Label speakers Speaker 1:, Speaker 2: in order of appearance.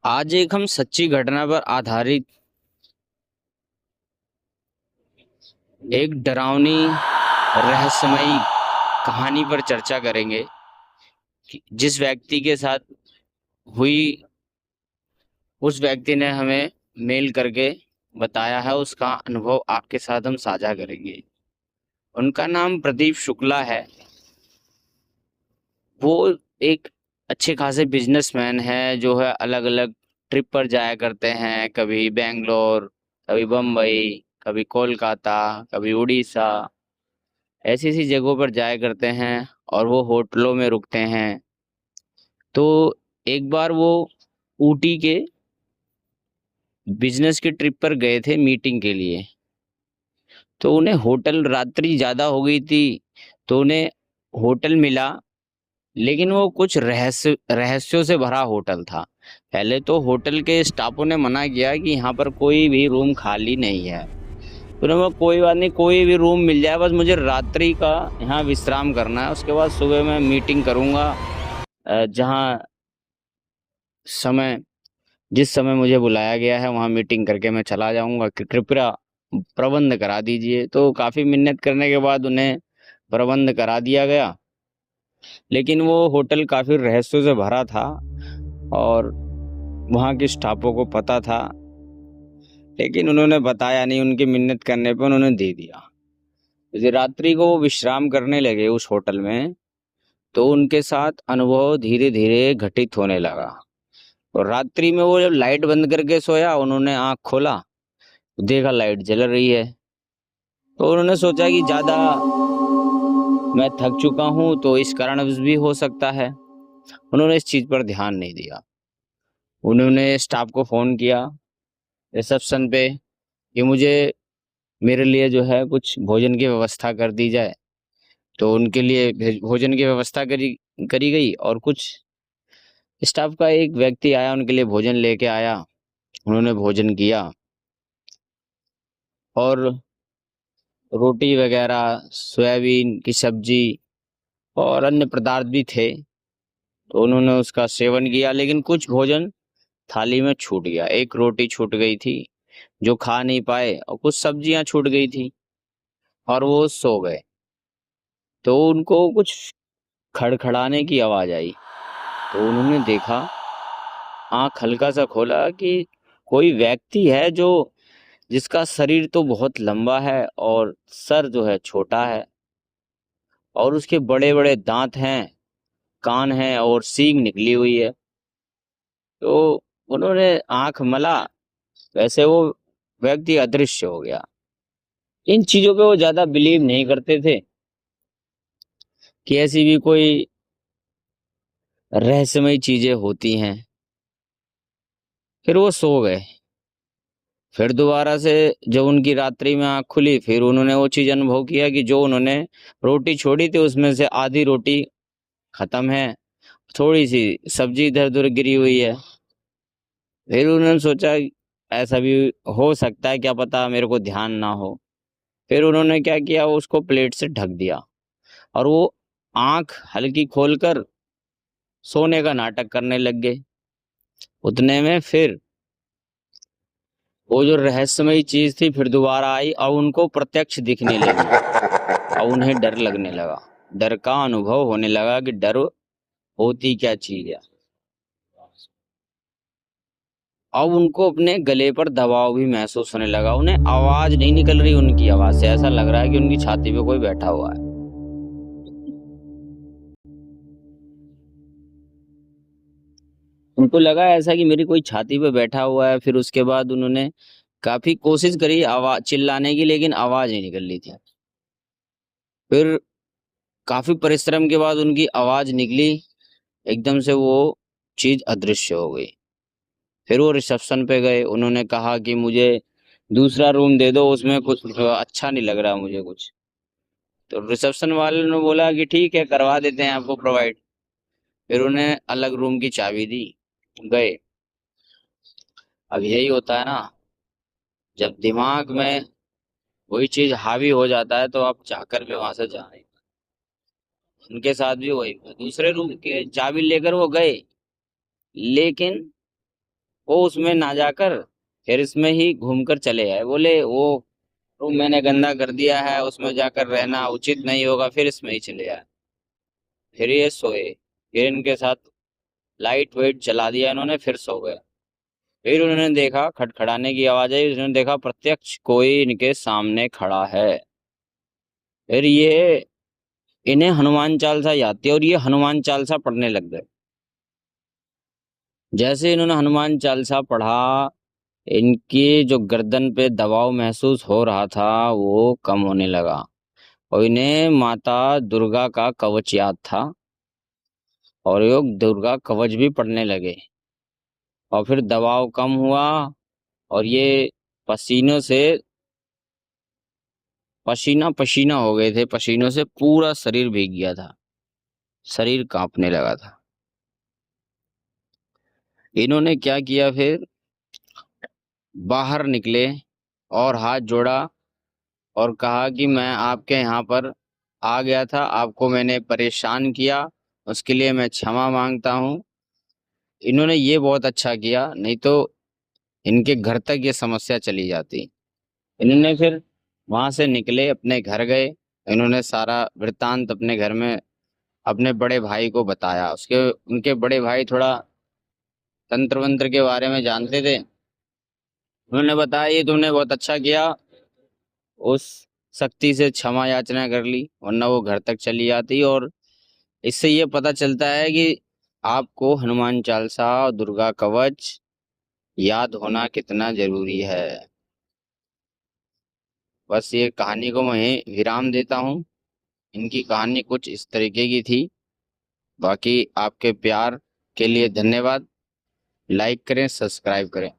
Speaker 1: आज एक हम सच्ची घटना पर आधारित एक डरावनी रहस्यमयी कहानी पर चर्चा करेंगे जिस व्यक्ति के साथ हुई। उस व्यक्ति ने हमें मेल करके बताया है, उसका अनुभव आपके साथ हम साझा करेंगे। उनका नाम प्रदीप शुक्ला है। वो एक अच्छे खासे बिजनेसमैन है जो है अलग अलग ट्रिप पर जाया करते हैं, कभी बेंगलोर, कभी बम्बई, कभी कोलकाता, कभी उड़ीसा। ऐसी ऐसी जगहों पर जाया करते हैं और वो होटलों में रुकते हैं। तो एक बार वो ऊटी के बिजनेस की ट्रिप पर गए थे मीटिंग के लिए। तो उन्हें होटल, रात्रि ज़्यादा हो गई थी तो उन्हें होटल मिला, लेकिन वो कुछ रहस्यों से भरा होटल था। पहले तो होटल के स्टाफों ने मना किया कि यहाँ पर कोई भी रूम खाली नहीं है। तो उन्होंने बोला कोई बात नहीं, कोई भी रूम मिल जाए, बस मुझे रात्रि का यहाँ विश्राम करना है, उसके बाद सुबह मैं मीटिंग करूँगा। जहाँ समय जिस समय मुझे बुलाया गया है वहाँ मीटिंग करके मैं चला जाऊँगा, कृपया प्रबंध करा दीजिए। तो काफ़ी मिन्नत करने के बाद उन्हें प्रबंध करा दिया गया, लेकिन वो होटल काफ़ी रहस्यों से भरा था और वहाँ के स्टाफों को पता था, लेकिन उन्होंने बताया नहीं। उनकी मिन्नत करने पर उन्होंने दे दिया। यदि रात्रि को वो विश्राम करने लगे उस होटल में, तो उनके साथ अनुभव धीरे धीरे घटित होने लगा। और रात्रि में वो जब लाइट बंद करके सोया, उन्होंने आंख खोला, देखा लाइट जल रही है। तो उन्होंने सोचा कि ज्यादा मैं थक चुका हूं तो इस कारण भी हो सकता है। उन्होंने इस चीज पर ध्यान नहीं दिया। उन्होंने स्टाफ को फोन किया रिसेप्शन पे कि मुझे मेरे लिए जो है कुछ भोजन की व्यवस्था कर दी जाए। तो उनके लिए भोजन की व्यवस्था करी करी गई और कुछ स्टाफ का एक व्यक्ति आया, उनके लिए भोजन लेके आया। उन्होंने भोजन किया और रोटी वगैरह, सोयाबीन की सब्जी और अन्य पदार्थ भी थे। तो उन्होंने उसका सेवन किया, लेकिन कुछ भोजन थाली में छूट गया। एक रोटी छूट गई थी जो खा नहीं पाए और कुछ सब्जियां छूट गई थी और वो सो गए। तो उनको कुछ खड़खड़ाने की आवाज आई। तो उन्होंने देखा, आंख हल्का सा खोला कि कोई व्यक्ति है जो जिसका शरीर तो बहुत लंबा है और सर जो है छोटा है, और उसके बड़े बड़े दांत हैं, कान हैं और सींग निकली हुई है। तो उन्होंने आंख मला, वैसे वो व्यक्ति अदृश्य हो गया। इन चीजों पे वो ज्यादा बिलीव नहीं करते थे कि ऐसी भी कोई रहस्यमय चीजें होती हैं। फिर वो सो गए। फिर दोबारा से जब उनकी रात्रि में आंख खुली, फिर उन्होंने वो चीज अनुभव किया कि जो उन्होंने रोटी छोड़ी थी उसमें से आधी रोटी खत्म है, थोड़ी सी सब्जी इधर उधर गिरी हुई है। फिर उन्होंने सोचा ऐसा भी हो सकता है, क्या पता मेरे को ध्यान ना हो। फिर उन्होंने क्या किया, उसको प्लेट से ढक दिया और वो आंख हल्की खोलकर सोने का नाटक करने लग गए। उतने में फिर वो जो रहस्यमयी चीज थी फिर दोबारा आई और उनको प्रत्यक्ष दिखने लगी और उन्हें डर लगने लगा। डर का अनुभव होने लगा कि डर होती क्या चीज है। अब उनको अपने गले पर दबाव भी महसूस होने लगा। उन्हें आवाज नहीं निकल रही, उनकी आवाज से ऐसा लग रहा है कि उनकी छाती पे कोई बैठा हुआ है। उनको लगा ऐसा कि मेरी कोई छाती पे बैठा हुआ है। फिर उसके बाद उन्होंने काफी कोशिश करी आवाज चिल्लाने की, लेकिन आवाज नहीं निकल रही थी। फिर काफी परिश्रम के बाद उनकी आवाज निकली। एकदम से वो चीज अदृश्य हो गई। फिर वो रिसेप्शन पे गए, उन्होंने कहा कि मुझे दूसरा रूम दे दो, उसमें कुछ अच्छा नहीं लग रहा मुझे कुछ। तो रिसेप्शन वाले ने बोला कि ठीक है, करवा देते हैं आपको प्रोवाइड। फिर उन्हें अलग रूम की चाबी दी, गए। अब यही होता है ना, जब दिमाग में वही चीज हावी हो जाता है तो आप चाहकर भी वहां से जा नहीं। उनके साथ भी वही हुआ। दूसरे रूम की चाबी लेकर वो गए, लेकिन वो उसमें ना जाकर फिर इसमें ही घूमकर चले आए। बोले वो रूम मैंने गंदा कर दिया है, उसमें जाकर रहना उचित नहीं होगा, फिर इसमें ही चले आए। फिर ये सोए। फिर इनके साथ लाइट वेट जला दिया इन्होंने, फिर सो गए। फिर उन्होंने देखा, खटखड़ाने की आवाज आई, उन्होंने देखा प्रत्यक्ष कोई इनके सामने खड़ा है। फिर ये इन्हें हनुमान चालीसा याद थी और ये हनुमान चालीसा पढ़ने लग गए। जैसे इन्होंने हनुमान चालीसा पढ़ा, इनकी जो गर्दन पे दबाव महसूस हो रहा था वो कम होने लगा और इन्हें माता दुर्गा का कवच याद था और योग दुर्गा कवच भी पढ़ने लगे। और फिर दबाव कम हुआ और ये पसीनों से पसीना पसीना हो गए थे। पसीनों से पूरा शरीर भीग गया था, शरीर कांपने लगा था। इन्होंने क्या किया, फिर बाहर निकले और हाथ जोड़ा और कहा कि मैं आपके यहाँ पर आ गया था, आपको मैंने परेशान किया, उसके लिए मैं क्षमा मांगता हूँ। इन्होंने ये बहुत अच्छा किया, नहीं तो इनके घर तक ये समस्या चली जाती। इन्होंने फिर वहां से निकले, अपने घर गए। इन्होंने सारा वृत्तांत अपने घर में अपने बड़े भाई को बताया। उसके उनके बड़े भाई थोड़ा तंत्र वंत्र के बारे में जानते थे। उन्होंने बताया ये तुमने बहुत अच्छा किया, उस शक्ति से क्षमा याचना कर ली, वरना वो घर तक चली जाती। और इससे ये पता चलता है कि आपको हनुमान चालीसा और दुर्गा कवच याद होना कितना जरूरी है। बस ये कहानी को मैं विराम देता हूँ। इनकी कहानी कुछ इस तरीके की थी। बाकी आपके प्यार के लिए धन्यवाद। लाइक करें, सब्सक्राइब करें।